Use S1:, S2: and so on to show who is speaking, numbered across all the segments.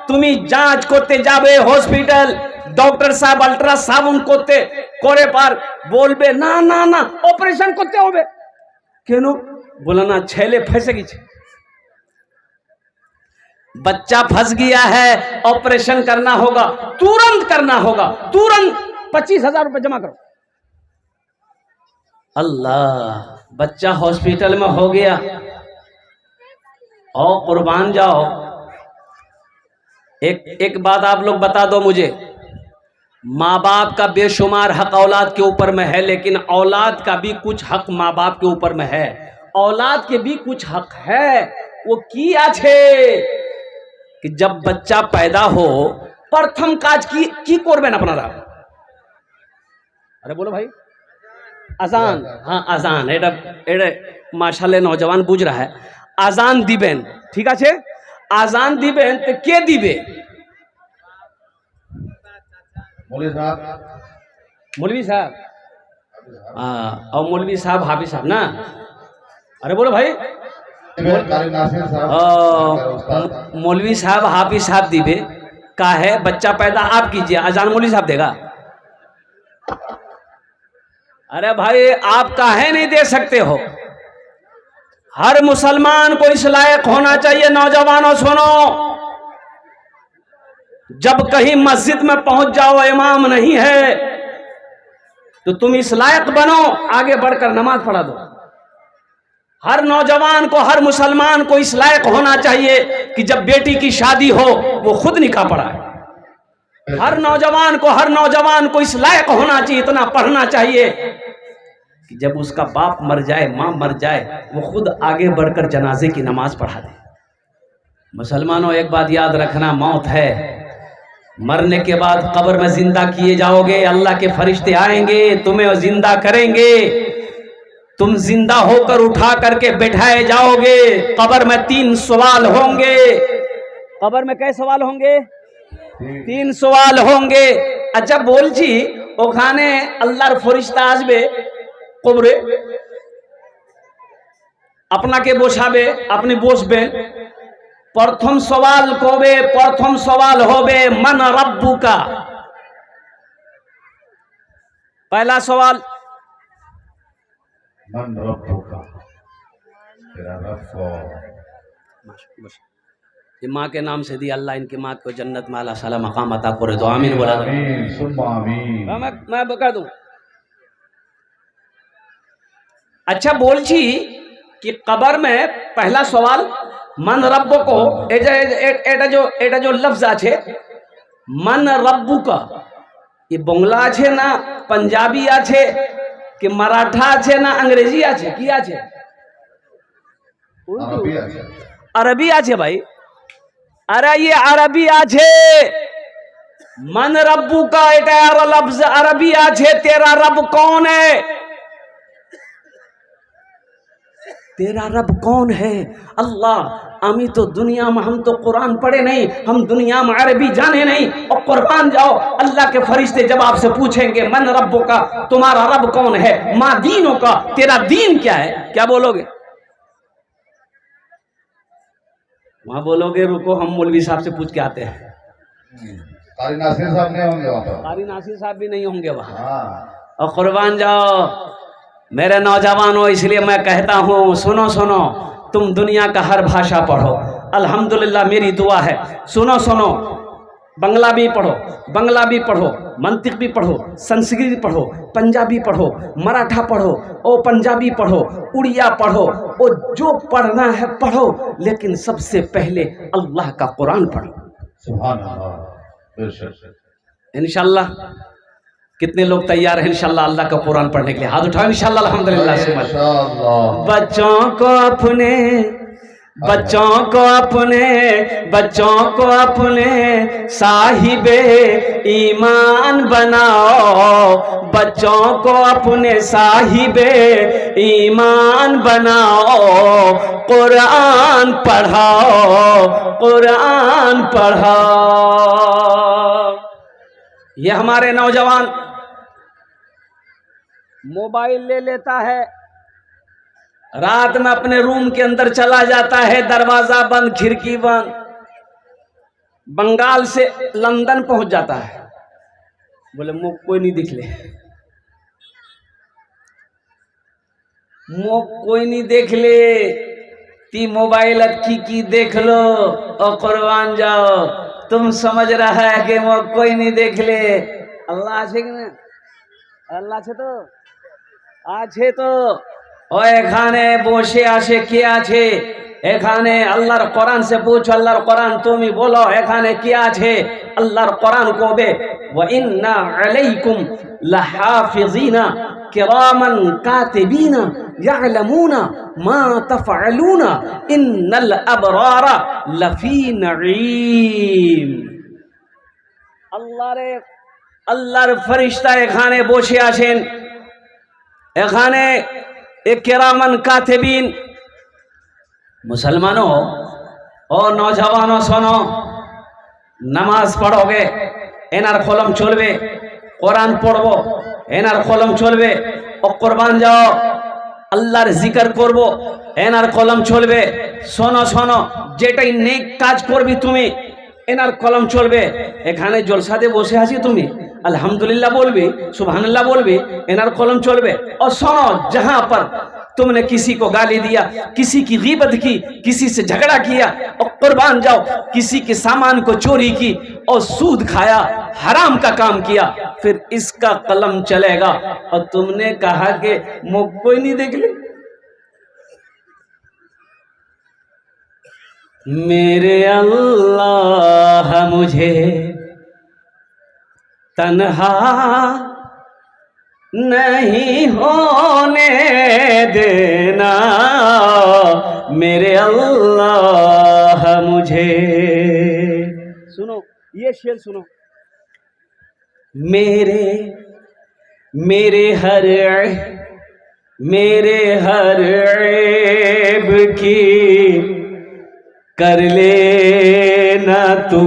S1: তুমি যাঞ্চ করতে যাবে হসপিটাল, ডক্টর সাহেব আল্ট্রাসাউন্ড করতে করে পার বলবে না না না অপারেশন করতে হবে। কেন? बोला ना छेले फंस गई, बच्चा फंस गया है, ऑपरेशन करना होगा, तुरंत करना होगा, तुरंत 25,000 रुपए जमा करो। अल्लाह, बच्चा हॉस्पिटल में हो गया और कुर्बान जाओ। एक बात आप लोग बता दो मुझे, माँ बाप का बेशुमार हक औलाद के ऊपर में है, लेकिन औलाद का भी कुछ हक माँ बाप के ऊपर में है, औलाद के भी कुछ हक है। वो किया छे कि जब बच्चा पैदा हो प्रथम काज की करबेन अपनारा? अरे बोलो भाई, আজান। हाँ আজান, এটা এটা মাশাআল্লাহ নওজওয়ান বুঝ रहा है। আজান দিবেন, ঠিক আছে? আজান দিবেন তো কে দিবে? मौलवी साहब। और मौलवी साहब हाफिज साहब ना? अरे बोलो भाई, मौलवी साहब हाफिज साहब दिबे का है? बच्चा पैदा आप कीजिए, अजान मौलवी साहब देगा? अरे भाई आप काहे नहीं दे सकते हो? हर मुसलमान को इस लायक होना चाहिए। नौजवानों सुनो, जब कहीं मस्जिद में पहुंच जाओ इमाम नहीं है तो तुम इस लायक बनो, आगे बढ़कर नमाज पढ़ा दो। हर नौजवान को, हर मुसलमान को इस लायक होना चाहिए कि जब बेटी की शादी हो वो खुद निकाह पढ़ाए। हर नौजवान को इस लायक होना चाहिए, इतना पढ़ना चाहिए कि जब उसका बाप मर जाए, माँ मर जाए, वो खुद आगे बढ़कर जनाजे की नमाज पढ़ा दे। मुसलमानों एक बात याद रखना, मौत है, मरने के बाद कब्र में जिंदा किए जाओगे, अल्लाह के फरिश्ते आएंगे, तुम्हें जिंदा करेंगे, तुम जिंदा होकर उठा करके बैठाए जाओगे। कब्र में 3 सवाल होंगे। कब्र में कई सवाल होंगे? 3 सवाल होंगे। अच्छा बोलছি ওখানে আল্লাহর ফেরেশতা আসবে কবরে, আপনাকে বসাবে, আপনি বসবেন। प्रथम सवाल कबे? प्रथम सवाल होबे मन रब्बुका। पहला सवाल मन रब्बुका, तेरा रब कौन? ये माँ के नाम से दी अल्लाह इनकी माँ को जन्नत में अल्लाह साला मकाम अता करे, तो आमीन बोला दो। मैं बता दूं। अच्छा बोलছি कि कब्र में पहला सवाल मन रब्बु को, এটা जो लफ्ज আছে मन रब्बु का, ये बांग्ला আছে ना पंजाबी আছে कि मराठा আছে ना अंग्रेजी আছে, কি আছে? अरबी আছে भाई। अरे ये अरबी আছে। मन रब्बु का এটা लफ्ज अरबी আছে। तेरा रब कौन है? तेरा रब कौन है? अल्लाह। अमी तो दुनिया में, हम तो कुरान पढ़े नहीं, हम दुनिया में अरबी जाने नहीं, और कुरान जाओ, अल्लाह के फरिश्ते जब आपसे पूछेंगे मन रब्बो का, तुम्हारा रब कौन है, माँ दीनों का, तेरा दीन क्या है, क्या बोलोगे? वहां बोलोगे रुको हम मौलवी साहब से पूछ के आते हैं। कारी नासिर साहब नहीं होंगे वहां, कारी नासिर साहब भी नहीं होंगे वहां। और कुर्बान जाओ मेरे नौजवानों, इसलिए मैं कहता हूँ सुनो सुनो, तुम दुनिया का हर भाषा पढ़ो, अल्हम्दुलिल्लाह मेरी दुआ है। सुनो सुनो, बंगला भी पढ़ो, बंगला भी पढ़ो, मंतिक भी पढ़ो, संस्कृत पढ़ो, पंजाबी पढ़ो, मराठा पढ़ो, ओ पंजाबी पढ़ो, उड़िया पढ़ो, ओ जो पढ़ना है पढ़ो, लेकिन सबसे पहले अल्लाह का कुरान पढ़ो। सुभान अल्लाह। इंशाअल्लाह कितने लोग तैयार हैं इंशाअल्लाह अल्लाह का कुरान पढ़ने के लिए? हाथ उठाओ इंशाअल्लाह। अल्हम्दुलिल्लाह। बच्चों को अपने साहिबे ईमान बनाओ, बच्चों को अपने साहिबे ईमान बनाओ, कुरान पढ़ाओ, कुरान पढ़ाओ। ये हमारे नौजवान मोबाइल ले लेता है, रात में अपने रूम के अंदर चला जाता है, दरवाजा बंद, खिड़की बंद, बंगाल से लंदन पहुंच जाता है। बोले मुख कोई नहीं दिख ले, मुख कोई नहीं देख ले, ती मोबाइल की देख लो और कुर्बान जाओ। तुम समझ रहा है कि मुख कोई नहीं देख ले। अल्लाह আছে কি না? আল্লাহ আছে তো, আছে তো। ও এখানে বসে আছে কে আছে? এখানে আল্লাহর কোরআন से पूछो, আল্লাহর কোরআন তুমি বলো এখানে কে আছে? আল্লাহর কোরআন কবে ওয়া ইন্না আলাইকুম লাহাফিজিনা কিরামান কাতিবিনা ইয়ালামুনা মা তাফআলুনা ইন্নাল আবরারা লাফি নাঈম। আল্লাহর ফেরেশতা এখানে বসে আছেন, এখানে एक किरामन कातिबिन। मुसलमानों और नौजवानों सुनो, नमाज पढ़ोगे एनार कलम चलबे, कुरान पढ़बो एनार कलम चलबे, और कुरबान जाओ अल्लाहर जिक्र करबो एनार कलम चलबे। शोनो शोनो जेटाई नेक काज करबी तुमी एनार कलम चलबे। एखाने जलसाते बसे आछि तुमी अल्हम्दुलिल्लाह बोलबी, सुबहानल्लाह बोलबी, एनार कलम चलबे। और सुनो जहां पर तुमने किसी को गाली दिया, किसी की गीबत की, किसी से झगड़ा किया, और कुर्बान जाओ किसी के सामान को चोरी की और सूद खाया, हराम का काम किया, फिर इसका कलम चलेगा। और तुमने कहा कि मुख कोई नहीं देख ले। मेरे अल्लाह मुझे तन्हा नहीं होने देना, मेरे अल्लाह मुझे। सुनो ये शेर सुनो। मेरे हर ऐब की कर लेना तू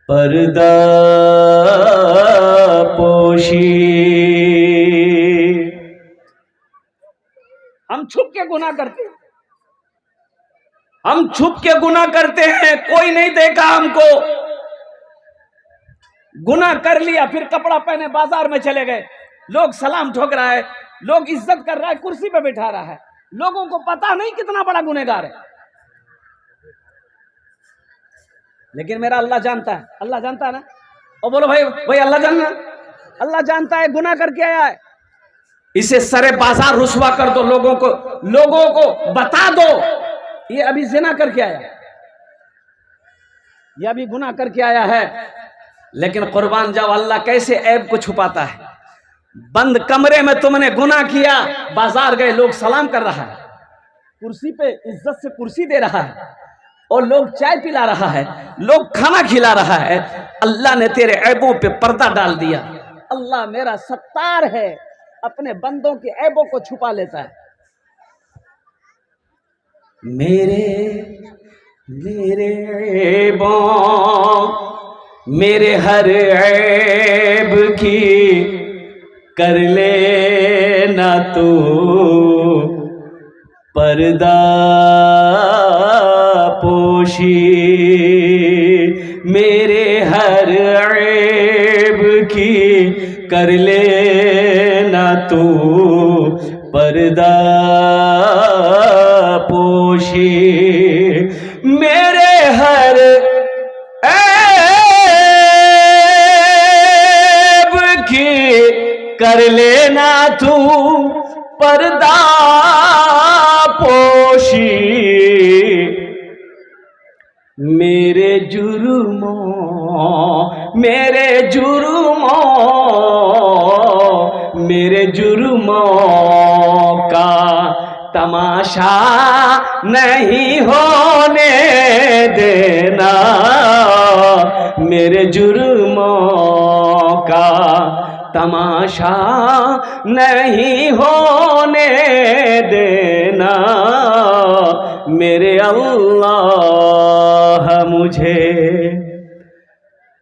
S1: पर्दा पोशी। हम छुप के गुनाह करते हैं, हम छुप के गुनाह करते हैं, कोई नहीं देखा हमको। गुनाह कर लिया, फिर कपड़ा पहने बाजार में चले गए, लोग सलाम ठोक रहा है, लोग इज्जत कर रहा है, कुर्सी पे बैठा रहा है, लोगों को पता नहीं कितना बड़ा गुनहगार है। लेकिन मेरा अल्लाह जानता है, अल्लाह जानता है ना। और बोलो भाई भाई अल्लाह जानना, अल्लाह जानता है गुनाह करके आया है, इसे सरे बाजार रुसवा कर दो, लोगों को बता दो ये अभी जिना करके आया है, ये अभी गुनाह करके आया है। लेकिन कुर्बान जाओ अल्लाह कैसे ऐब को छुपाता है। बंद कमरे में तुमने गुनाह किया, बाजार गए, लोग सलाम कर रहा है, कुर्सी पे इज्जत से कुर्सी दे रहा है, और लोग चाय पिला रहा है, लोग खाना खिला रहा है, अल्लाह ने तेरे ऐबों पे पर्दा डाल दिया। अल्लाह मेरा सत्तार है, अपने बंदों के ऐबों को छुपा लेता है। मेरे हर ऐब की कर लेना तू पर्दा पोशी। मेरे हर ऐब की कर लेना तू पर्दा पोशी। मेरे हर ऐब की कर लेना तू पर्दा पोशी। मेरे जुर्मों का तमाशा नहीं होने देना। मेरे जुर्मों का तमाशा नहीं होने देना। मेरे अल्लाह मुझे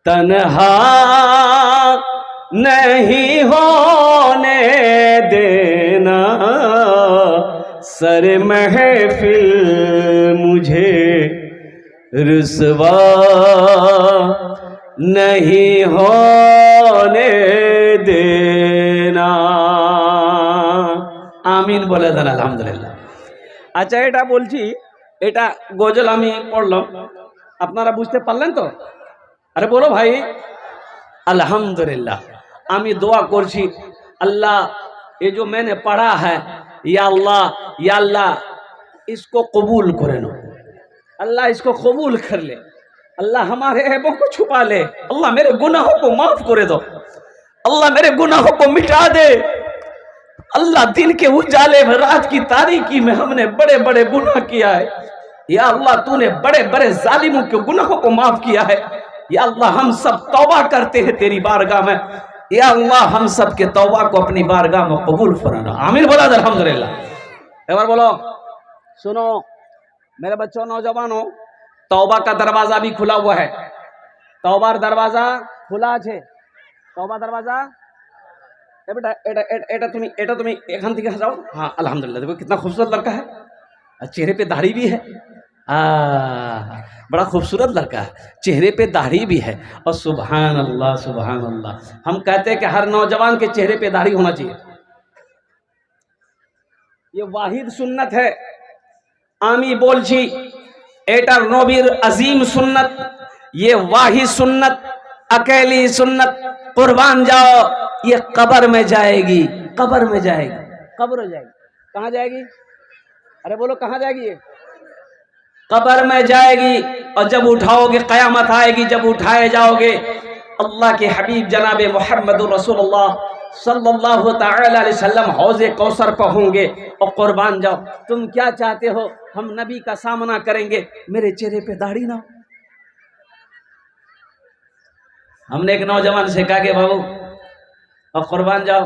S1: तन्हा नहीं होने देना। सर महफिल मुझे रुसवा नहीं होने देना। আমিন বলে দেন আলহামদুলিল্লাহ। আচ্ছা, এটা বলছি, এটা গজল আমি পড়লাম, আপনারা বুঝতে পারলেন তো? আরে বলো ভাই अल्हम्दुलिल्लाह। আমি দোয়া করছি अल्लाह ये जो मैंने पढ़ा है या अल्लाह इसको कबूल करे लो, अल्लाह इसको कबूल कर ले, अल्लाह हमारे ऐबों को छुपा ले, अल्लाह मेरे गुनाहों को माफ करे दो, अल्लाह मेरे गुनाहों को मिटा दे। अल्लाह दिन के उजाले में रात की तारीकी में हमने बड़े बड़े गुनाह किया है, या अल्लाह तूने बड़े बड़े जालिमों के गुनाहों को माफ किया है। या अल्लाह हम सब तौबा करते हैं तेरी बारगाह में, या अल्लाह हम सब के तौबा को अपनी बारगाह में कबूल फरमाना। आमीन बोला अल्हम्दुलिल्लाह। एक बार बोलो, सुनो मेरे बच्चों, नौजवानों, तौबा का दरवाजा भी खुला हुआ है। तौबार दरवाजा खुला है। तौबा दरवाजा बेटा এটা তুমি এখান থেকে যাও। हाँ अल्हम्दुलिल्लाह। देखो कितना खूबसूरत लड़का है, चेहरे पे दाढ़ी भी है, बड़ा खूबसूरत लड़का है, चेहरे पे दाढ़ी भी है। और सुभान अल्लाह सुभान अल्लाह। हम कहते हैं कि हर नौजवान के चेहरे पे दाढ़ी होना चाहिए। ये वाहिद सुन्नत है। आमी बोलছি এটা নবীর अजीम सुन्नत, ये वाहिद सुन्नत, अकेली सुन्नत। कुर्बान जाओ, ये कब्र में जाएगी, कब्र में जाएगी, कब्र हो जाएगी। कहाँ जाएगी? अरे बोलो कहाँ जाएगी? ये कब्र में जाएगी। और जब उठाओगे, क़यामत आएगी, जब उठाए जाओगे, अल्लाह के हबीब जनाब मोहम्मद रसूलुल्लाह सल्लल्लाहु तआला अलैहि वसल्लम हौज़े कौसर पर होंगे। और कुर्बान जाओ, तुम क्या चाहते हो हम नबी का सामना करेंगे, मेरे चेहरे पे दाढ़ी ना हो? हमने एक नौजवान से कहा कि बाबू और कुर्बान जाओ,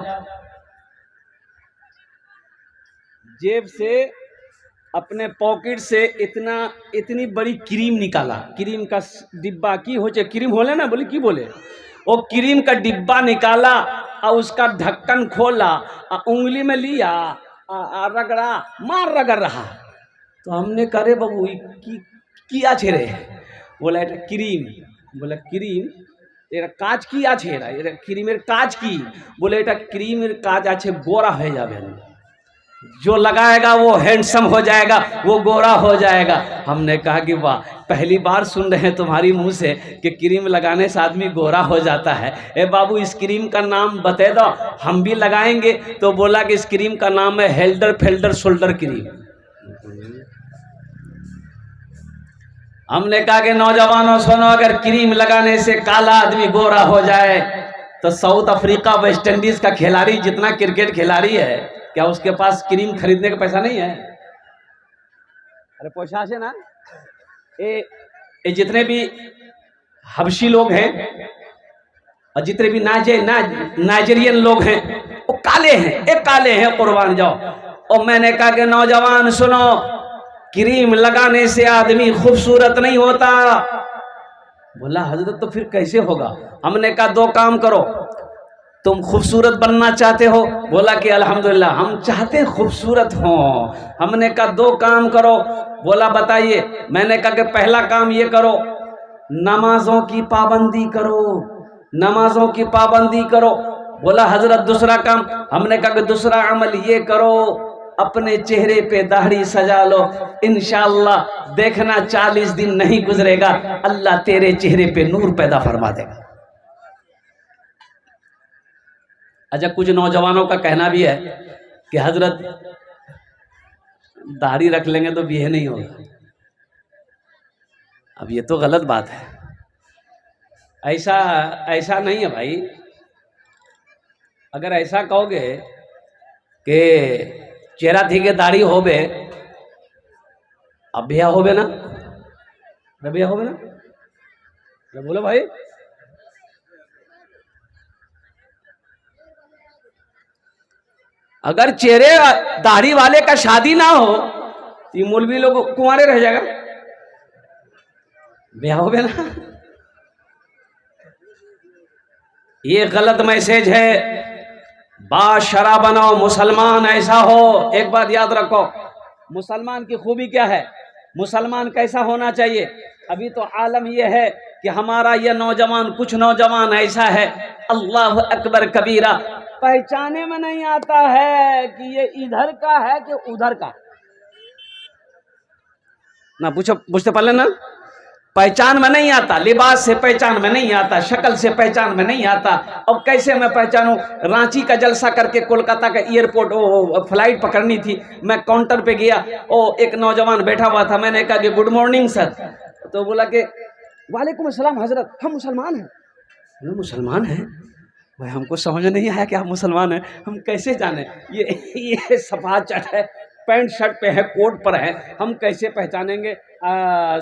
S1: जेब से अपने पॉकेट से इतनी बड़ी क्रीम निकाला, क्रीम का डिब्बा की हो चाहे क्रीम होले ना, बोले की बोले, वो क्रीम का डिब्बा निकाला और उसका ढक्कन खोला और उंगली में लिया और रगड़ा, मार रगड़ रहा। तो हमने करे बाबू किया छेड़े, बोला এটা क्रीम, बोला क्रीम এটা কাজ কি আছে, এটা ক্রিমের কাজ কি? বলে এটা ক্রিমের কাজ আছে গোরা হয়ে যাবেন, जो लगाएगा वो हैंडसम हो जाएगा, वो गोरा हो जाएगा। हमने कहा कि वाह, पहली बार सुन रहे हैं तुम्हारी मुंह से कि क्रीम लगाने से आदमी गोरा हो जाता है। ए बाबू इस क्रीम का नाम बता दो, हम भी लगाएंगे। तो बोला कि इस क्रीम का नाम है हेल्डर फेल्डर शोल्डर क्रीम। हमने कहा कि नौजवानों सुनो, अगर क्रीम लगाने से काला आदमी गोरा हो जाए तो साउथ अफ्रीका वेस्ट इंडीज का खिलाड़ी जितना क्रिकेट खिलाड़ी है, क्या उसके पास क्रीम खरीदने का पैसा नहीं है? अरे पैसा है ना। ये जितने भी हबशी लोग हैं और जितने भी नाइजेरियन लोग हैं वो काले हैं, एक काले हैं। कुर्बान जाओ। और मैंने कहा कि नौजवान सुनो, क्रीम लगाने से आदमी खूबसूरत नहीं होता। बोला हजरत तो फिर कैसे होगा? हमने कहा दो काम करो, तुम खूबसूरत बनना चाहते हो? बोला कि अल्हम्दुलिल्लाह हम चाहते हैं खूबसूरत हो। हमने कहा दो काम करो। बोला बताइए। मैंने कहा कि पहला काम ये करो, नमाजों की पाबंदी करो, नमाजों की पाबंदी करो। बोला हजरत दूसरा काम? हमने कहा कि दूसरा अमल ये करो, अपने चेहरे पे दाढ़ी सजा लो, इंशाअल्लाह देखना 40 दिन नहीं गुजरेगा, अल्लाह तेरे चेहरे पे नूर पैदा फरमा देगा। अच्छा, कुछ नौजवानों का कहना भी है कि हजरत दाढ़ी रख लेंगे तो बिहे नहीं होगा। अब ये तो गलत बात है, ऐसा नहीं है भाई। अगर ऐसा कहोगे कि चेहरा थी के दाढ़ी होबे, अब बिहा होबे ना, बिहा होबे ना, बोलो भाई। अगर चेहरे दाढ़ी वाले का शादी ना हो तो ये मौलवी लोग कुंवारे रह जाएगा, ब्याह हो गया ना। ये गलत मैसेज है। बाशरा बनाओ, मुसलमान ऐसा हो। एक बात याद रखो, मुसलमान की खूबी क्या है, मुसलमान कैसा होना चाहिए? अभी तो आलम यह है कि हमारा यह नौजवान, कुछ नौजवान ऐसा है, अल्लाह अकबर कबीरा, पहचाने में नहीं आता है कि ये इधर का है कि उधर का। ना पूछो, पूछते पहले ना, पहचान में नहीं आता, लिबास से पहचान में नहीं आता, शक्ल से पहचान में नहीं आता। अब कैसे मैं पहचानूं? रांची का जलसा करके कोलकाता का एयरपोर्ट फ्लाइट पकड़नी थी, मैं काउंटर पे गया, एक नौजवान बैठा हुआ था, मैंने कहा कि गुड मॉर्निंग सर, तो बोला कि वालेकुम अस्सलाम हजरत, हम मुसलमान हैं। बोले मुसलमान हैं? भाई हमको समझ नहीं आया कि आप मुसलमान हैं, हम कैसे जाने? ये सफा चट है, पैंट शर्ट पे है, कोट पर है, हम कैसे पहचानेंगे?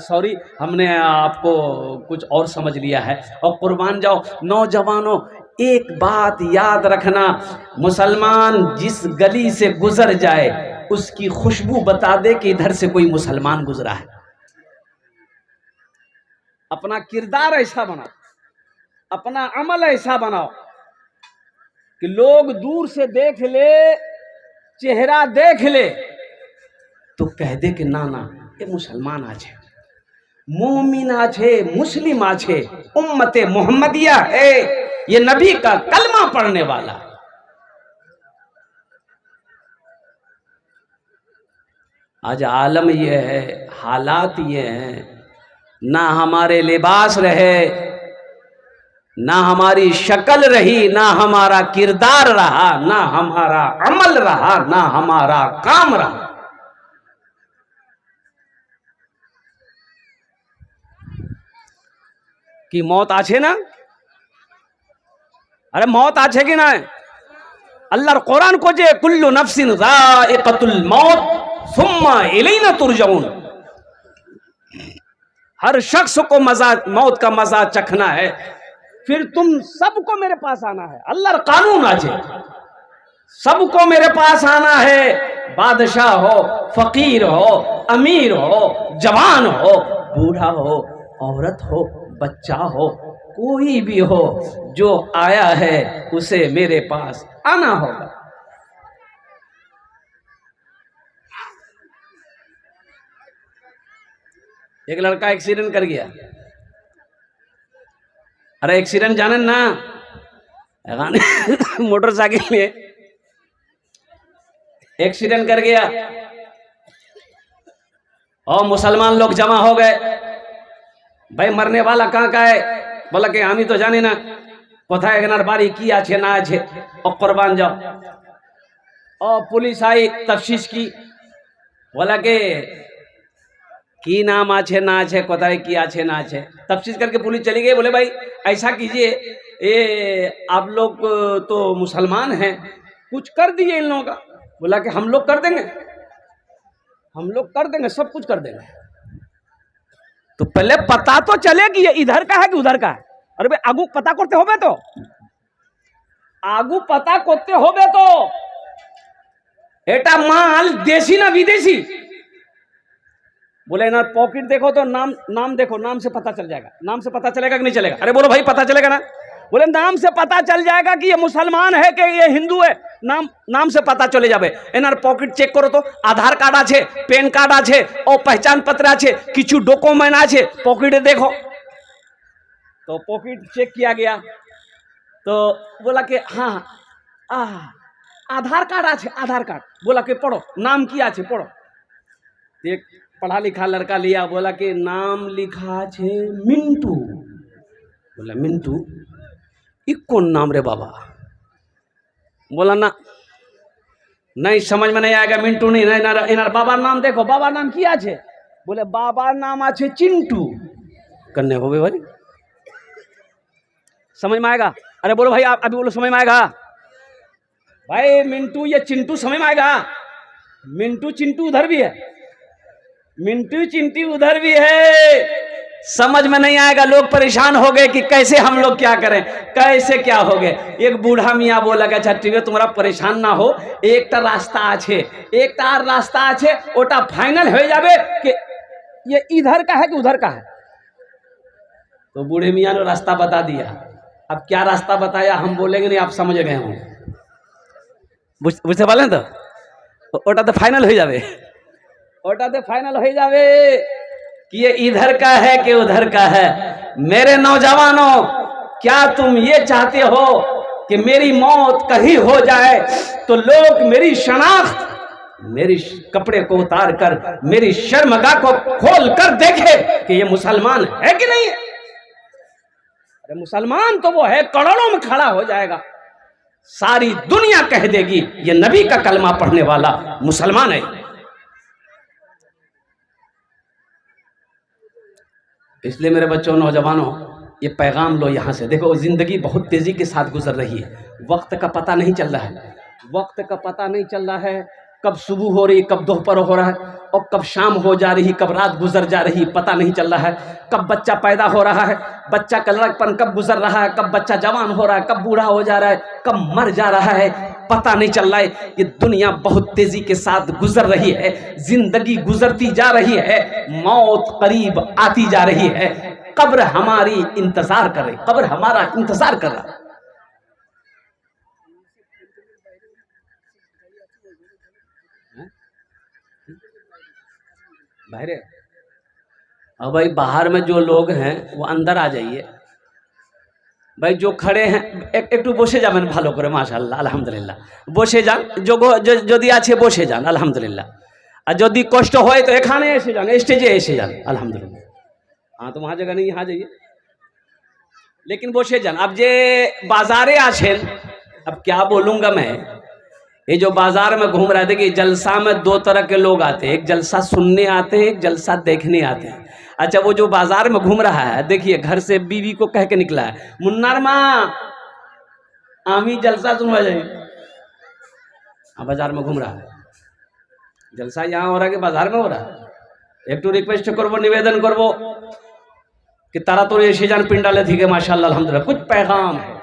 S1: सॉरी, हमने आपको कुछ और समझ लिया है। और कुर्बान जाओ नौजवानों, एक बात याद रखना, मुसलमान जिस गली से गुजर जाए उसकी खुशबू बता दे कि इधर से कोई मुसलमान गुजरा है। अपना किरदार ऐसा बनाओ, अपना अमल ऐसा बनाओ कि लोग दूर से देख ले, चेहरा देख ले तो कह दे कि ना ना ये मुसलमान आछे, मोमिन आछे, मुस्लिम आछे, उम्मते मोहम्मदिया है, ये नबी का कलमा पढ़ने वाला। आज आलम ये है, हालात ये हैं, ना हमारे लिबास रहे, ना हमारी शक्ल रही, ना हमारा किरदार रहा, ना हमारा अमल रहा, ना हमारा काम रहा। कि मौत आछे ना? अरे मौत आछे कि ना? अल्लाहर कुरान को जे कुल्लु नफ्सिन ज़ाइक़तुल मौत सुम्मा इलैना तुरजऊन, हर शख्स को मजा, मौत का मजा चखना है, फिर तुम सबको मेरे पास आना है। अल्लाहर कानून आछे, सबको मेरे पास आना है, बादशाह हो, फकीर हो, अमीर हो, जवान हो, बूढ़ा हो, औरत हो, बच्चा हो, कोई भी हो, जो आया है उसे मेरे पास आना होगा। एक लड़का एक्सीडेंट कर गया, अरे एक्सीडेंट जाने ना, मोटरसाइकिल में एक्सीडेंट कर गया और मुसलमान लोग जमा हो गए। भाई मरने वाला कहाँ का है? बोला कि हम ही तो जानी ना कोथाय गनार बारी की आछे ना आछे, और कुर्बान जाओ। और पुलिस आई, तफ्तीश की, बोला कि नाम आछे ना आछे, कोथाय की आछे ना आछे। तफ्तीश करके पुलिस चली गई, बोले भाई ऐसा कीजिए, ये आप लोग तो मुसलमान हैं, कुछ कर दिए इन लोगों का। बोला कि हम लोग कर देंगे, हम लोग कर देंगे, सब कुछ कर देंगे। तो पहले पता तो चले कि ये इधर का है कि उधर का है। अरे भाई आगू पता करते होबे तो, आगू पता करते होबे तो एटा माल देसी ना विदेशी। बोले ना पॉकेट देखो तो नाम देखो, नाम से पता चल जाएगा। नाम से पता चलेगा कि नहीं चलेगा? अरे बोलो भाई पता चलेगा ना? बोले नाम से पता चल जाएगा कि ये मुसलमान है कि ये हिंदू है, नाम से पता चले जाबे। एनार पॉकेट चेक करो तो आधार कार्ड आछे, पैन कार्ड आछे, और पहचान पत्र आछे, किछु डॉक्यूमेंट आछे, पॉकेट देखो। तो पॉकेट चेक किया गया तो बोला कि हाँ आधार कार्ड आछे, आधार कार्ड। बोला कि पढ़ो, नाम की आछे पढ़ो। एक पढ़ा लिखा लड़का लिया, बोला कि नाम लिखा छे मिंटू। बोला मिंटू ये कौन नाम रे बाबा? बोला ना नहीं समझ में नहीं आएगा, मिंटू नहीं, इनार बाबा नाम देखो, बाबा नाम किया छे? बोले बाबा नाम आछे चिंटू। करने हो भाई समझ में आएगा? अरे बोलो भाई आप अभी बोलो समझ में आएगा? भाई मिंटू ये चिंटू समझ में आएगा? मिंटू चिंटू उधर भी है, मिंटू चिंटू उधर भी है, समझ में नहीं आएगा। लोग परेशान हो गए कि कैसे हम लोग क्या करें, कैसे क्या हो गए। एक बूढ़ा मियाँ बोला कि अच्छा ठीक है तुम्हारा परेशान ना हो, एक टा रास्ता आछे, एक टा रास्ता आछे, ओटा फाइनल हो जाबे कि ये इधर का है कि उधर का है। तो बूढ़े मियाँ ने रास्ता बता दिया। अब क्या रास्ता बताया हम बोलेंगे नहीं, आप समझ गए होंगे, बुझते पालें तो ओटा तो फाइनल हो जाबे, ओटा तो फाइनल हो जाबे। कि ये इधर का है कि उधर का है। मेरे नौजवानों, क्या तुम ये चाहते हो कि मेरी मौत कहीं हो जाए तो लोग मेरी शनाख्त, मेरी कपड़े को उतार कर मेरी शर्मगाह को खोल कर देखे कि ये मुसलमान है कि नहीं है? अरे मुसलमान तो वो है, करोड़ों में खड़ा हो जाएगा, सारी दुनिया कह देगी ये नबी का कलमा पढ़ने वाला मुसलमान है। इसलिए मेरे बच्चों, नौजवानों, ये पैगाम लो यहाँ से। देखो, जिंदगी बहुत तेजी के साथ गुजर रही है, वक्त का पता नहीं चल रहा है, वक्त का पता नहीं चल रहा है, कब सुबह हो रही, कब दोपहर हो रहा है, और कब शाम हो जा रही, कब रात गुजर जा रही, पता नहीं चल रहा है। कब बच्चा पैदा हो रहा है, बच्चा का लड़कपन कब गुजर रहा है, कब बच्चा जवान हो रहा है, कब बूढ़ा हो जा रहा है, कब मर जा रहा है, पता नहीं चल रहा है। ये दुनिया बहुत तेजी के साथ गुजर रही है, जिंदगी गुजरती जा रही है, मौत करीब आती जा रही है, कब्र हमारी इंतजार कर रही, कब्र हमारा इंतजार कर रहा है। बाहर, अब भाई बाहर में जो लोग हैं वो अंदर आ जाइए भाई। जो खड़े हैं একটু বসে যাবেন ভালো করে, মাশাআল্লাহ, আলহামদুলিল্লাহ, বসে যান। যদি আছে বসে যান, আলহামদুলিল্লাহ। আর যদি কষ্ট হয় তো এখানে এসে যান, স্টেজে এসে যান, আলহামদুলিল্লাহ। हाँ तो वहाँ जगह नहीं, यहाँ जाइए, लेकिन বসে যান। अब जे बाजारे आছেন, अब क्या बोलूँगा मैं, ये जो बाजार में घूम रहा है, देखिए जलसा में दो तरह के लोग आते हैं, एक जलसा सुनने आते हैं, एक जलसा देखने आते हैं। अच्छा, वो जो बाजार में घूम रहा है, देखिए घर से बीवी को कह के निकला है, मुन्नार माँ आमी जलसा सुनवा जाए। हाँ, बाजार में घूम रहा है, जलसा यहाँ हो रहा है कि बाजार में हो रहा है। एक तो रिक्वेस्ट करबो, निवेदन करबो कि तारा तो एसे जान पिंडाले थी के, माशाल्लाह, अल्हम्दुलिल्लाह, कुछ पैगाम है।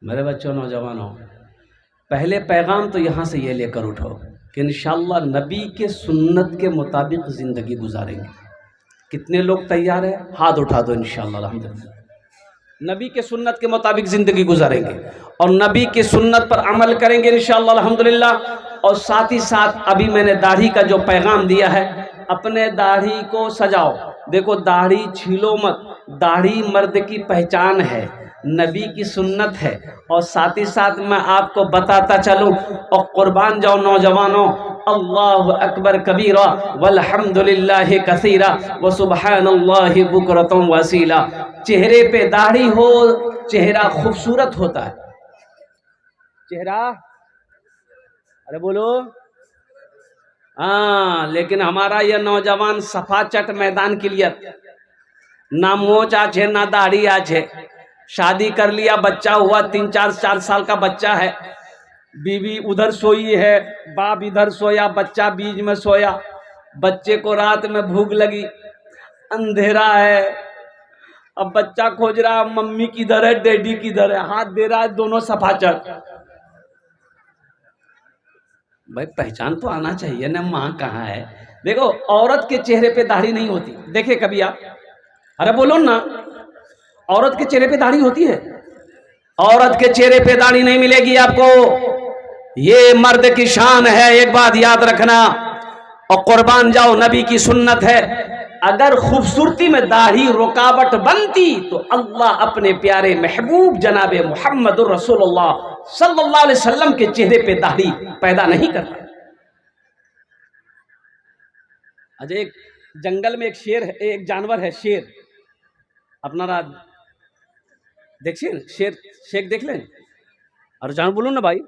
S1: मेरे बच्चों, नौजवानों, पहले पैगाम तो यहाँ से ये लेकर उठो कि इंशाअल्लाह नबी के सुन्नत के मुताबिक ज़िंदगी गुजारेंगे। कितने लोग तैयार हैं? हाथ उठा दो। इंशाअल्लाह, अल्हम्दुलिल्लाह, नबी के सुन्नत के मुताबिक ज़िंदगी गुजारेंगे और नबी के सुन्नत पर अमल करेंगे इंशाअल्लाह, अल्हम्दुलिल्लाह। और साथ ही साथ अभी मैंने दाढ़ी का जो पैगाम दिया है, अपने दाढ़ी को सजाओ। देखो, दाढ़ी छीलो मत, दाढ़ी मर्द की पहचान है, नबी की सुन्नत है। और साथ ही साथ मैं आपको बताता चलूं, और कुर्बान जाओ नौजवानों, अल्लाहु अकबर कबीरा वल्हम्दुलिल्लाहि कसीरा व सुबहानल्लाहि बुकरतम वसीला। चेहरे पे दाढ़ी हो, चेहरा खूबसूरत होता है। चेहरा, अरे बोलो, हाँ, लेकिन हमारा यह नौजवान सफाचट मैदान क्लियर, ना मोच आछे ना दाढ़ी आछे। शादी कर लिया, बच्चा हुआ, 3-4 साल का बच्चा है, बीवी उधर सोई है, बाप इधर सोया, बच्चा बीच में सोया। बच्चे को रात में भूख लगी, अंधेरा है, अब बच्चा खोज रहा मम्मी किधर है, डैडी किधर है, हाथ दे रहा है, दोनों सफाचट। भाई पहचान तो आना चाहिए ना, माँ कहाँ है। देखो, औरत के चेहरे पे दाढ़ी नहीं होती, देखे कभी आप? अरे बोलो ना, औरत के चेहरे पे दाढ़ी होती है? औरत के चेहरे पे दाढ़ी नहीं मिलेगी आपको, ये मर्द की शान है, एक बात याद रखना। और कुर्बान जाओ, नबी की सुन्नत है। अगर खूबसूरती में दाढ़ी रुकावट बनती तो अल्लाह अपने प्यारे महबूब जनाबे मुहम्मदुर रसूलुल्लाह सल्लल्लाहु अलैहि वसल्लम के चेहरे पे दाढ़ी पैदा नहीं करता। अजय, एक जंगल में एक शेर है, एक जानवर है शेर, अपना देखिए शेर, शेर देख लें और जान बोलूं ना भाई,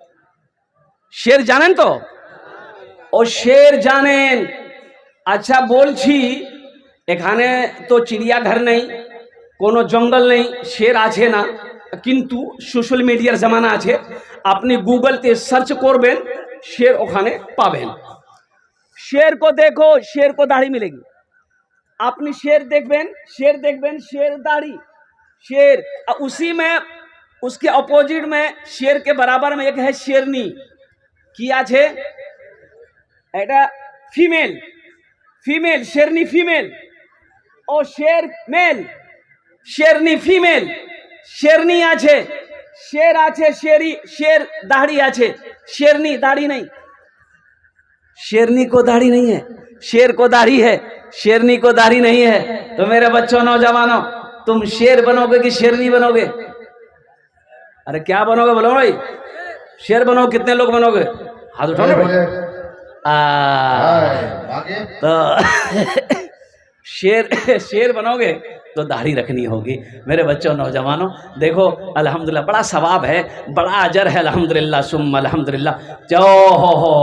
S1: शेर जानें तो, और शेर जानें। अच्छा बोलছি, এখানে তো চিড়িয়াঘর নেই, কোনো জঙ্গল নেই, শের আছে না, কিন্তু সোশ্যাল মিডিয়ার জামানা আছে, আপনি গুগলতে সার্চ করবেন, শের ওখানে পাবেন। शेर को देखो, शेर को दाढ़ी मिलेगी। আপনি शेर দেখবেন, शेर দেখবেন, शेर दाढ़ी, शेर। उसी में उसके अपोजिट में शेर के बराबर में एक है शेरनी। किया छे एटा फीमेल, फीमेल शेरनी फीमेल और शेर मेल, शेरनी फीमेल। शेरनी आछे, शेर आछे, शेरी शेर दाढ़ी आछे, शेरनी दाढ़ी नहीं। शेरनी को दाढ़ी नहीं है, शेर को दाढ़ी है, शेरनी को दाढ़ी नहीं है। तो मेरे बच्चों नौजवानों, तुम शेर बनोगे कि शेरनी बनोगे? अरे क्या बनोगे बोलो भाई? शेर बनोगे? कितने लोग बनोगे? हाथ उठाओ ना भाई। तो शेर बनोगे तो दाढ़ी रखनी होगी। मेरे बच्चों नौजवानों देखो, अल्हम्दुलिल्लाह बड़ा सवाब है, बड़ा अजर है, अल्हम्दुलिल्लाह सुम्मा अल्हम्दुलिल्लाह। जो हो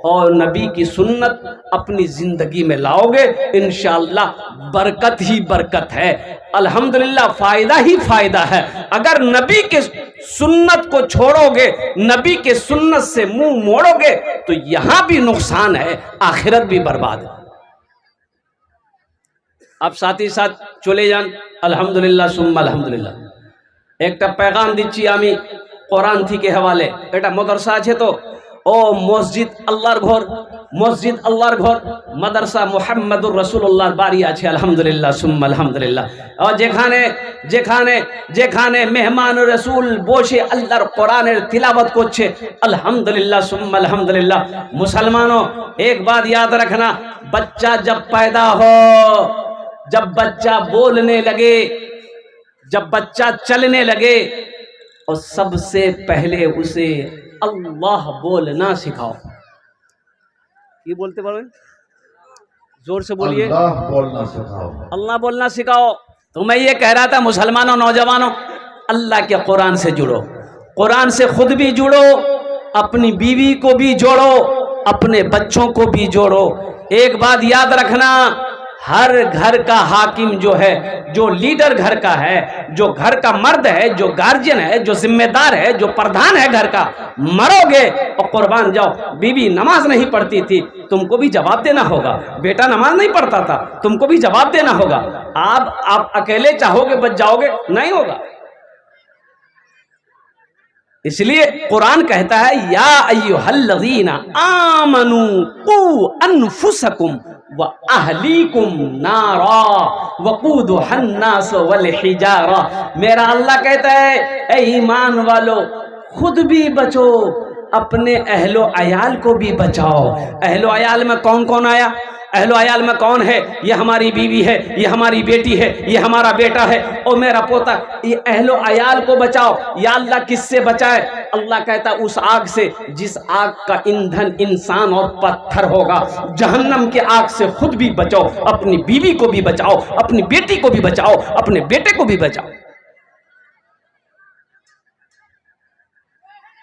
S1: और नबी की सुन्नत अपनी जिंदगी में लाओगे, इंशाअल्लाह बरकत ही बरकत है, अल्हम्दुलिल्लाह फायदा ही फायदा है। अगर नबी के सुन्नत को छोड़ोगे, नबी के सुन्नत से मुंह मोड़ोगे तो यहां भी नुकसान है, आखिरत भी बर्बाद है। अब साथ ही साथ चले जान, अल्हम्दुलिल्लाह सुम्मा अल्हम्दुलिल्लाह। एक पैगाम दिच्छी आमी कुरान थी के हवाले। एटा मदरसा आछे तो ओ मस्जिद अल्लाहर घर, मस्जिद अल्लाहर घर, मदरसा मुहम्मदुर रसूलुल्लाहर बाड़ी आछे, अल्हम्दुलिल्लाह सुम्मा अल्हम्दुलिल्लाह। और जेखाने जेखाने जेखाने मेहमान रसूल बोशे अल्लाहर कुरानेर तिलावत करछे, अल्हम्दुलिल्लाह सुम्मा अल्हम्दुलिल्लाह। मुसलमानों एक बात याद रखना, बच्चा जब पैदा हो, जब बच्चा बोलने लगे, जब बच्चा चलने लगे, और सबसे पहले उसे अल्लाह बोलना सिखाओ। ये बोलते बोलो, जोर से बोलिए,
S2: अल्लाह बोलना सिखाओ,
S1: अल्लाह बोलना सिखाओ। तो मैं ये कह रहा था मुसलमानों नौजवानों, अल्लाह के कुरान से जुड़ो, कुरान से खुद भी जुड़ो, अपनी बीवी को भी जोड़ो, अपने बच्चों को भी जोड़ो। एक बात याद रखना, हर घर का हाकिम जो है, जो लीडर घर का है, जो घर का मर्द है, जो गार्जियन है, जो जिम्मेदार है, जो प्रधान है घर का, मरोगे और कुर्बान जाओ। बीवी नमाज नहीं पढ़ती थी, तुमको भी जवाब देना होगा। बेटा नमाज नहीं पढ़ता था, तुमको भी जवाब देना होगा। आप अकेले चाहोगे बच जाओगे? नहीं होगा। इसलिए कुरान कहता है, या अय्युहल्लज़ीना आमनू कू अनफुसकुम व अहलीकुम नारा वक़ूदुहन्नास वल हिजारा। मेरा अल्लाह कहता है, ए ईमान वालो, खुद भी बचो, अपने अहलो अयाल को भी बचाओ। अहलो अयाल में कौन कौन आया? अहलो अयाल में कौन है? ये हमारी बीवी है, ये हमारी बेटी है, ये हमारा बेटा है और मेरा पोता। ये अहलो अयाल को बचाओ। या अल्लाह किससे बचाए? अल्लाह कहता उस आग से जिस आग का ईंधन इंसान और पत्थर होगा। जहन्नम के आग से खुद भी बचाओ, अपनी बीवी को भी बचाओ, अपनी बेटी को भी बचाओ, अपने बेटे को भी बचाओ।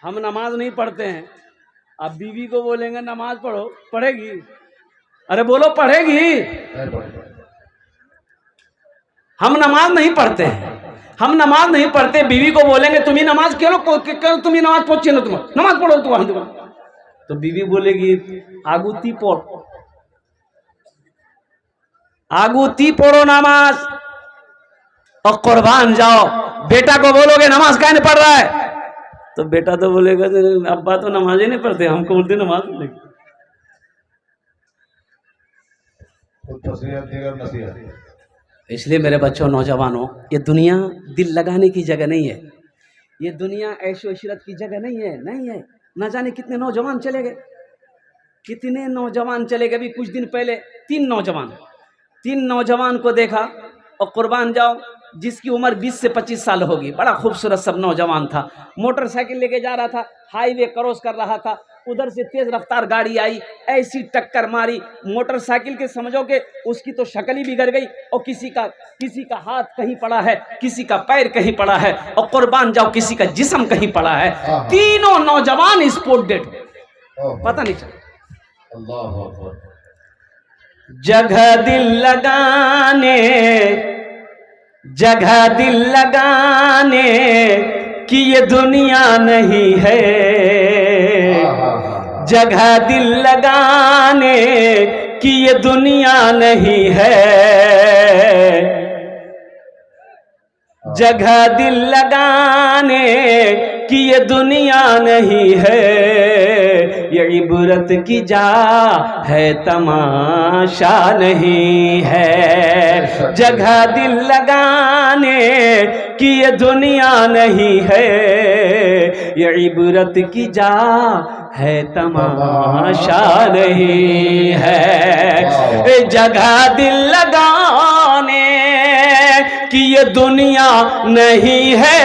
S1: हम नमाज नहीं पढ़ते हैं, अब बीवी को बोलेंगे नमाज पढ़ो, पढ़ेगी? अरे बोलो, पढ़ेगी? हम नमाज नहीं पढ़ते हैं, हम नमाज नहीं पढ़ते, बीवी को बोलेंगे तुम ही नमाज क्यों तुम ही नमाज पहुंचे ना, तुम नमाज पढ़ो तो बीवी बोलेगी आगुती पढ़, आगुती पढ़ो नमाज और कुर्बान जाओ। बेटा को बोलोगे नमाज काहे नहीं पढ़ रहा है, तो बेटा तो बोलेगा अब्बा तो नमाज ही नहीं पढ़ते, हमको बोलते नमाज पढ़ेगी। इसलिए मेरे बच्चों नौजवानों, ये दुनिया दिल लगाने की जगह नहीं है, ये दुनिया ऐशो इशरत की जगह नहीं है, नहीं है। ना जाने कितने नौजवान चले गए, कितने नौजवान चले गए। अभी कुछ दिन पहले तीन नौजवान को देखा, और कुर्बान जाओ जिसकी उम्र 20 से 25 साल होगी, बड़ा खूबसूरत सब नौजवान था, मोटरसाइकिल लेके जा रहा था, हाईवे क्रॉस कर रहा था, उधर से तेज रफ्तार गाड़ी आई, ऐसी टक्कर मारी मोटरसाइकिल के, समझो कि उसकी तो शक्ल ही बिगड़ गई, और किसी का हाथ कहीं पड़ा है, किसी का पैर कहीं पड़ा है, और कुर्बान जाओ किसी का जिस्म कहीं पड़ा है। तीनों नौजवान स्पॉट डेड, पता नहीं चला। जगह दिल लगाने कि ये दुनिया नहीं है, जगह दिल लगाने कि ये दुनिया नहीं है, जगह दिल लगाने की ये दुनिया नहीं है, ये इबरत की जा है तमाशा नहीं है। जगह दिल लगाने की ये दुनिया नहीं है, ये इबरत की जा है तमाशा नहीं है। जगह दिल लगाने कि ये दुनिया नहीं है,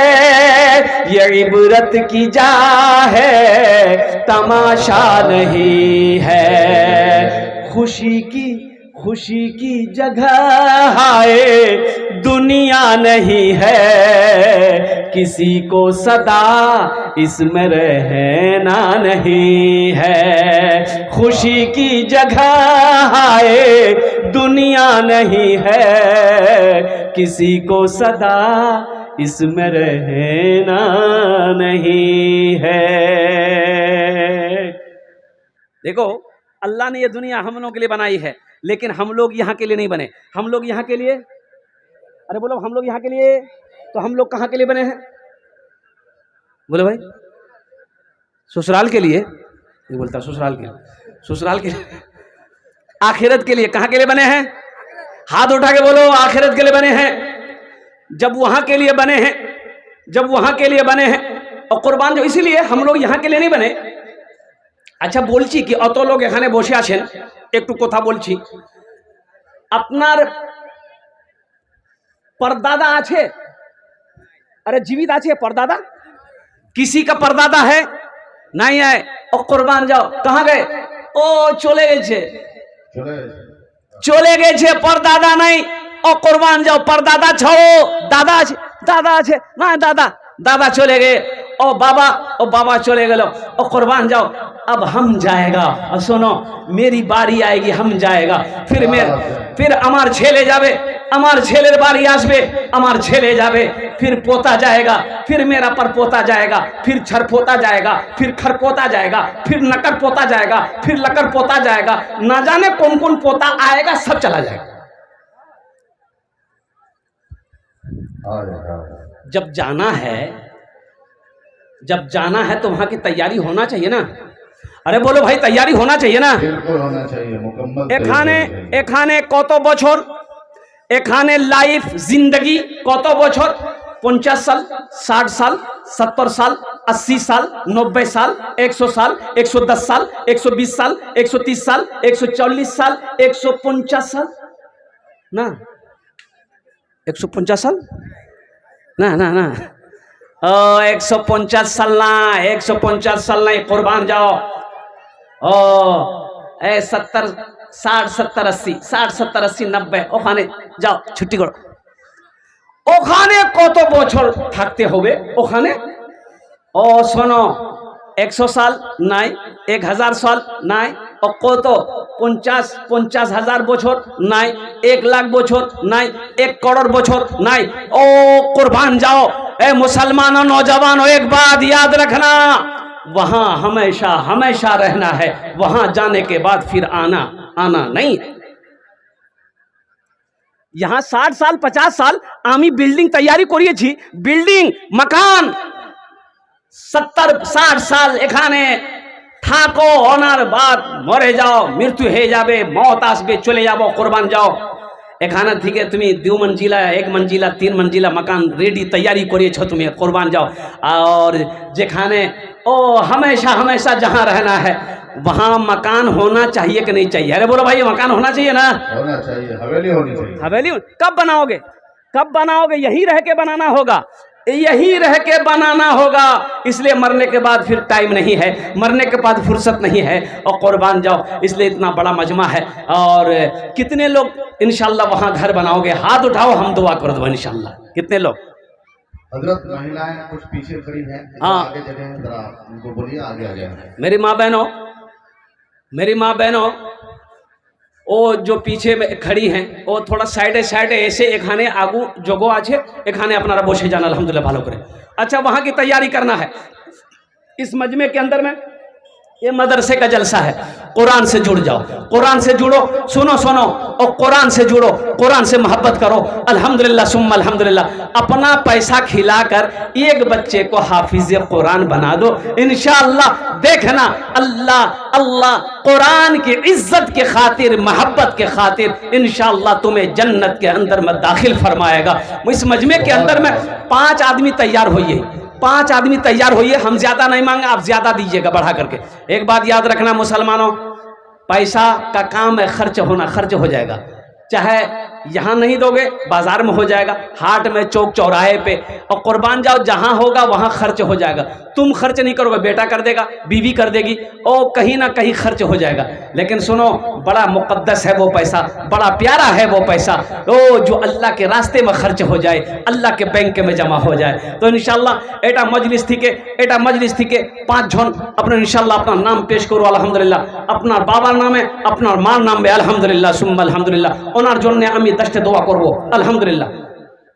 S1: ये इबरत की जा है तमाशा नहीं है। खुशी की जगह है दुनिया नहीं है, किसी को सदा इसमें रहना नहीं है। खुशी की जगह है दुनिया नहीं है, किसी को सदा इसमें रहना नहीं है। देखो, अल्लाह ने ये दुनिया हम लोगों के लिए बनाई है, लेकिन हम लोग यहाँ के लिए नहीं बने। हम लोग यहाँ के लिए, अरे बोलो, हम लोग यहाँ के लिए, तो हम लोग कहाँ के लिए बने हैं? बोलो भाई, ससुराल के लिए। ये बोलता ससुराल के लिए, ससुराल के लिए, आखिरत के लिए। कहाँ के लिए बने हैं? हाथ उठा के बोलो, आखिरत के लिए बने हैं। जब वहां के लिए बने हैं, जब वहां के लिए बने हैं, और कुर्बान जो, इसीलिए हम लोग यहाँ के लिए नहीं बने। अच्छा बोलছি কি, অত লোক এখানে বসে আছেন, একটু কথা বলছি। আপনার परदादा আছে? अरे जीवित আছে परदादा? किसी का परदादा है? नहीं है। और कुर्बान जाओ, कहाँ गए? ओ चले গেছে, চলে গেছে, परदादा नहीं। और कुर्बान जाओ, परदादा छोड़ो, दादा আছে, दादा আছে না, दादा चले गए। ओ बाबा चले गए। और कुर्बान जाओ, अब हम जाएगा। और सुनो, मेरी बारी आएगी, हम जाएगा। फिर আমার ছেলে যাবে, আমার ছেলের বাড়ি আসবে, আমার ছেলে যাবে, फिर पोता जाएगा, फिर मेरा पर पोता जाएगा, फिर छरपोता जाएगा, फिर खरपोता जाएगा, फिर नकर पोता जाएगा, फिर लकर पोता जाएगा, ना जाने कौन कौन पोता आएगा, सब चला जाएगा। जब जाना है तो वहां की तैयारी होना चाहिए ना। अरे बोलो भाई, तैयारी होना चाहिए ना।
S2: बिल्कुल होना चाहिए, मुकम्मल।
S1: एखाने कत बछर, एखाने लाइफ जिंदगी कत बछर? 50 साल, 60 साल, 70 साल, 80 साल, 90 साल, 100 साल, 110 साल, 120 साल, 130 साल, 140 साल, 150 साल ना, 150 साल ना ना ना, 150 साल ना, 150 साल नहीं। कुर्बान जाओ, 70, 60, 70, 80, 60, 70, 80, 90, ওখানে যাও, ছুটি করো। ওখানে কত বছর থাকতে হবে ওখানে? ও শোনো, 100 সাল নাই, 1000 সাল নাই, ও কত 50,000 বছর নাই, 1 লাখ বছর নাই, 1 करोड़ বছর নাই। ओ कुर्बान जाओ, ए मुसलमानों, नौजवानों, एक बात याद रखना, वहां हमेशा हमेशा रहना है। वहां जाने के बाद फिर आना नहीं। यहाँ 60 साल 50 साल आमी बिल्डिंग तैयारी करिएছি, बिल्डिंग मकान 70-60 साल এখানে থাকো, অনার বাদ মরে যাও, মৃত্যু হয়ে যাবে, মত আসবে, চলে যাবো। কুরবান যাও, এখানে থেকে তুমি 2 मंजिला 1 मंजिला 3 मंजिला मकान रेडी तैयारी करिएছো তুমি। कुर्बान जाओ। और যেখানে हमेशा हमेशा जहाँ रहना है वहाँ मकान होना चाहिए कि नहीं चाहिए? अरे बोलो भाई, मकान होना चाहिए ना?
S2: होना चाहिए, हवेली होनी चाहिए।
S1: हवेली कब बनाओगे? यही रह के बनाना होगा, यही रह के बनाना होगा। इसलिए मरने के बाद फिर टाइम नहीं है, मरने के बाद फुर्सत नहीं है। और कुर्बान जाओ, इसलिए इतना बड़ा मजमा है। और कितने लोग इंशाल्लाह वहाँ घर बनाओगे? हाथ उठाओ, हम दुआ कर दो इंशाल्लाह। कितने लोग?
S2: हजरत, महिलाएं कुछ पीछे खड़ी हैं,
S1: हाँ,
S2: आगे जगह है, जरा उनको बोलिए आगे आ जाए।
S1: मेरी माँ बहनों, वो जो पीछे में खड़ी हैं, वो थोड़ा साइडे ऐसे एखाने आगू जगह आछे, एखाने अपनारा बसे जान, अल्हम्दुलिल्लाह भालो करे। अच्छा, वहाँ की तैयारी करना है। इस मजमे के अंदर में ये मदरसे का जलसा है। कुरान से जुड़ जाओ, कुरान से जुड़ो, सुनो सुनो और कुरान से जुड़ो, कुरान से मोहब्बत करो। अल्हम्दुलिल्लाह सुम्मा अल्हम्दुलिल्लाह। अपना पैसा खिलाकर एक बच्चे को हाफिज कुरान बना दो, इंशाअल्लाह देखना अल्लाह अल्लाह कुरान की इज्जत के खातिर, मोहब्बत के खातिर इंशाअल्लाह तुम्हें जन्नत के अंदर में दाखिल फरमाएगा। इस मजमे के अंदर में 5 आदमी तैयार होइए, 5 आदमी तैयार होइए। हम ज्यादा नहीं मांगे, आप ज्यादा दीजिएगा बढ़ा करके। एक बात याद रखना मुसलमानों, पैसा का काम है खर्च होना, खर्च हो जाएगा। चाहे यहाँ नहीं दोगे बाजार में हो जाएगा, हाट में, चौक चौराहे पे, और कुर्बान जाओ जहाँ होगा वहाँ खर्च हो जाएगा। तुम खर्च नहीं करोगे, बेटा कर देगा, बीवी कर देगी, और कहीं ना कहीं खर्च हो जाएगा। लेकिन सुनो, बड़ा मुकद्दस है वो पैसा, बड़ा प्यारा है वो पैसा, ओ जो अल्लाह के रास्ते में खर्च हो जाए, अल्लाह के बैंक में जमा हो जाए। तो इंशाल्लाह एटा मजलिस थी के 5 जन अपने इंशाल्लाह अपना नाम पेश करो। अल्हम्दुलिल्लाह अपना बाबार नाम है, अपना मार नाम है। अल्हम्दुलिल्लाह सुम्मा अल्हम्दुलिल्लाह। ওনার জন্য আমি 10টা দোয়া করব। আলহামদুলিল্লাহ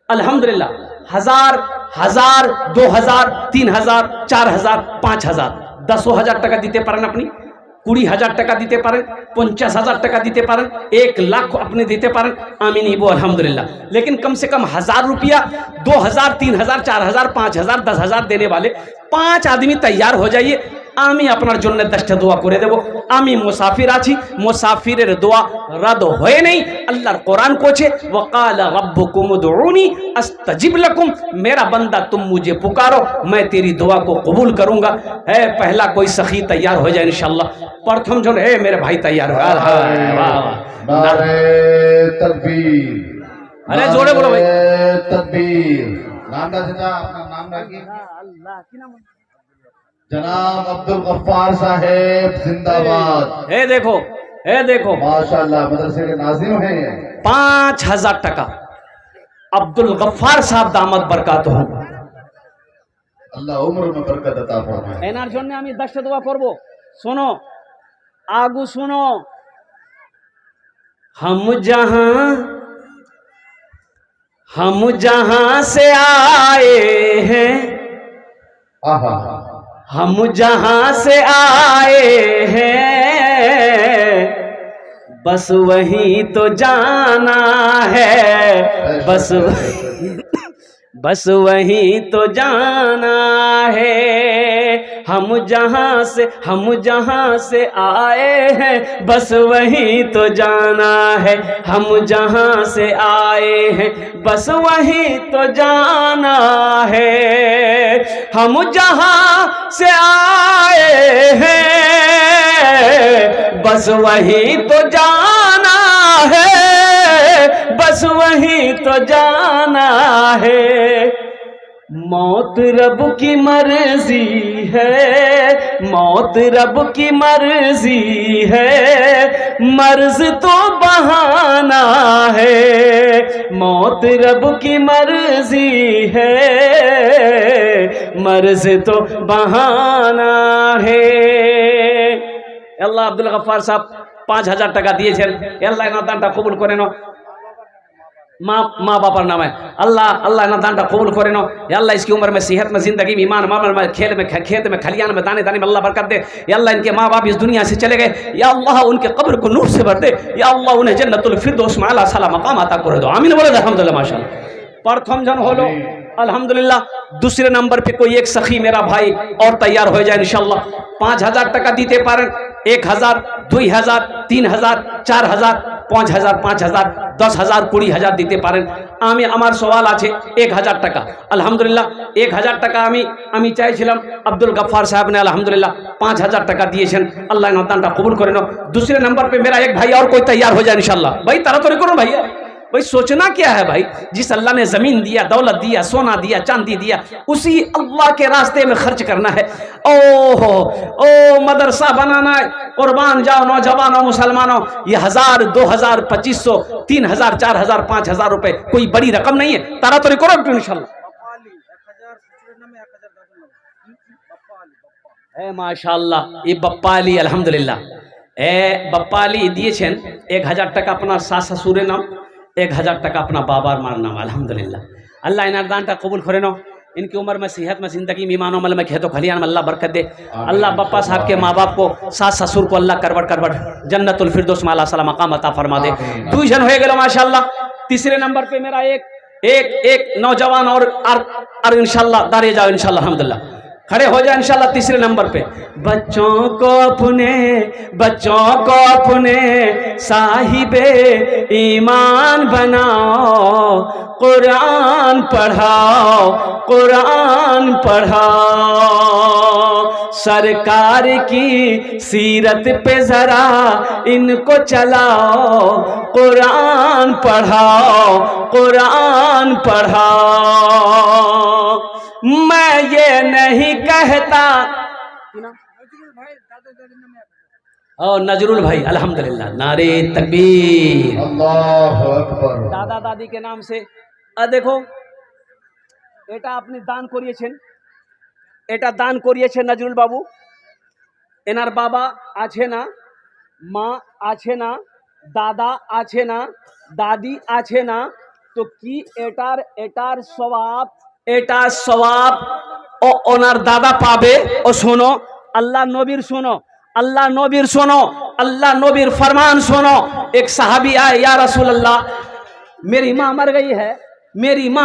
S1: আলহামদুলিল্লাহ। 1000 1000 2000 3000 4000 5000 10,000 টাকা দিতে পারেন আপনি, 20,000 টাকা দিতে পারেন, 50,000 টাকা দিতে পারেন, 1 লাখ আপনি দিতে পারেন। আমি নিব আলহামদুলিল্লাহ। लेकिन कम से कम 1000 रुपया, 2000 3000 4000 5000 10,000 देने वाले 5 आदमी तैयार हो जाइए। আমি আপনার জন্য 10টা দোয়া করে দেব। আমি মুসাফির আছি, মুসাফিরের দোয়া রদ হয় নাই। আল্লাহর কোরআন কোছে ওয়াকালা রব্বুকুম উদউনি আস্তাজিব লাকুম, मेरा बंदा तुम मुझे पुकारो मैं तेरी दुआ को कबूल करूंगा। है पहला कोई सखी तैयार हो जाए इंशाअल्लाह। प्रथम जन है मेरे भाई तैयार हो।
S2: नारे तकबीर,
S1: अरे जोड़े बोलो भाई।
S2: तकबीर। नाम दादा, अपना नाम रखिए।
S1: अल्लाह की नाम
S2: जनाब अब्दुल गफ्फार साहेब जिंदाबाद।
S1: है देखो, है देखो
S2: माशाल्लाह मदरसे के नाज़िम हैं।
S1: 5000 টাকা अब्दुल गफ्फार साहब दामद बरकात हो।
S2: अल्लाह उम्र में बरकत अता फरमाए।
S1: এনার জন্য আমি 10টা দোয়া করব। सुनो आगू सुनो। हम जहां से आए हैं,
S2: आहा,
S1: हम जहां से आए हैं बस वहीं तो जाना है, बस वहीं तो जाना है। हम जहां से आए हैं बस वहीं तो जाना है। हम जहां से आए हैं बस वहीं तो जाना है। हम जहां से आए हैं बस वहीं तो जाना है, बस वहीं तो जाना है। मौत रब की मर्जी है, मौत रब की मर्जी है, मर्ज तो बहाना है। मौत रब की मर्जी है, मर्ज तो बहाना है। আল্লাহ আব্দুল গফফার সাহেব 5000 টাকা দিয়েছেন। আল্লাহ এনার দানটা কবুল করে নাও। माँ बापर नाम है। अल्लाह अल्लाह ना दानटा कबूल करे नो। या अल्लाह इसकी उम्र में, सेहत में, जिंदगी में, ईमान मामल में, खेल में, खेत में, खलियान में, दाने दाने में अल्लाह बरकत दे। या अल्लाह इनके माँ बाप इस दुनिया से चले गए, या अल्लाह उनके कब्र को नूर से भर दे। या अल्लाह उन्हें जन्नतुल फिरदौस में आला साला मकाम अता करे दो। आमीन बोले अल्हम्दुलिल्लाह माशाअल्लाह। प्रथम जन होलो अल्हम्दुलिल्लाह। दूसरे नंबर पे कोई एक सखी मेरा भाई और तैयार हो जाए इंशाअल्लाह। 5000 টাকা দিতে পারেন, 1000 2000 3000 4000 5000 5000 10,000 20,000 দিতে পারেন। আমি আমার সওয়াল আছে 1000 টাকা। আলহামদুলিল্লাহ 1000 টাকা আমি চাইছিলাম, আব্দুল গফফার साहब ने अल्हम्दुलिल्लाह 5000 টাকা দিয়েছেন। আল্লাহ ইনার দানটা কবুল করে নাও। दूसरे नंबर पे मेरा एक भाई और कोई तैयार हो जाए इंशाअल्लाह। भाई ताड़ाताड़ी करो भैया। भाई सोचना क्या है भाई, जिस अल्लाह ने जमीन दिया, दौलत दिया, सोना दिया, चांदी दिया, उसी अल्लाह के रास्ते में खर्च करना है। ओहो ओ मदरसा बनाना है। कुर्बान जाओ नौजवानों मुसलमानों, ये 1000 2000 2500 3000 4000 5000 रुपए कोई बड़ी रकम नहीं है। ताड़ाताड़ी करो इंशाअल्लाह। माशाअल्लाह ये बप्पा अली अल्हम्दुलिल्लाह बप्पा अली दिएছেন 1000 টাকা আপনার শাশ শ্বশুরের নাম, 1000 টাকা আপনার বাবার মার নাম। আলহামদুলিল্লাহ আল্লাহ এনার দানটা কবুল করে নাও। इनकी उम्र में, सेहत में, जिंदगी में, ईमान अमल में, खेतों खलियान में अल्लाह बरकत दे। अल्लाह बप्पा साहब के माँ बाप को, सास ससुर को अल्लाह करवट जन्नतुल फिरदौस में अल्लाह सला मकाम अता फरमा दे। दू जन हो गए माशाल्लाह। तीसरे नंबर पे मेरा एक नौजवान और इंशाल्लाह दारे जाओ इंशाल्लाह अल्हम्दुलिल्लाह खड़े हो जाए इंशाल्लाह। तीसरे नंबर पे बच्चों को अपने साहिबे ईमान बनाओ, कुरान पढ़ाओ, सरकार की सीरत पे जरा इनको चलाओ, कुरान पढ़ाओ। मैं ये नहीं कहता। नजरुल भाई अल्हम्दुलिल्लाह, नारे तकबीर,
S2: अल्लाहु अकबर।
S1: दादा दादी के नाम से देखो এটা আপনি দান করিয়েছেন, এটা দান করিয়েছেন নজরুল বাবু। এনার বাবা আছে না, মা আছে না, দাদা আছে না, দাদি আছে না, তো কি এটার সওয়াব ও ওনার দাদা পাবে। ও শোনো আল্লাহ নবীর শোনো, अल्लाह नबीर फरमान सुनो। एक सहाबी आए, या रसूल अल्लाह मेरी माँ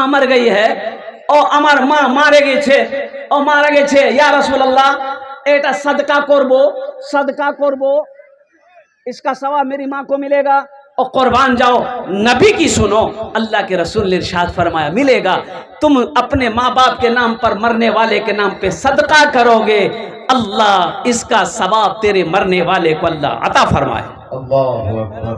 S1: मर गई है और আমার মা মারা গেছে, या रसूल अल्लाह এটা सदका করবো, इसका सवाब मेरी माँ को मिलेगा और कुर्बान जाओ। नबी की सुनो, अल्लाह के रसूल ने इरशाद फरमाया मिलेगा। तुम अपने माँ बाप के नाम पर, मरने वाले के नाम पे सदका करोगे, अल्लाह इसका सवाब तेरे मरने वाले को अल्लाह अता फरमाए।
S2: अल्लाहु अकबर।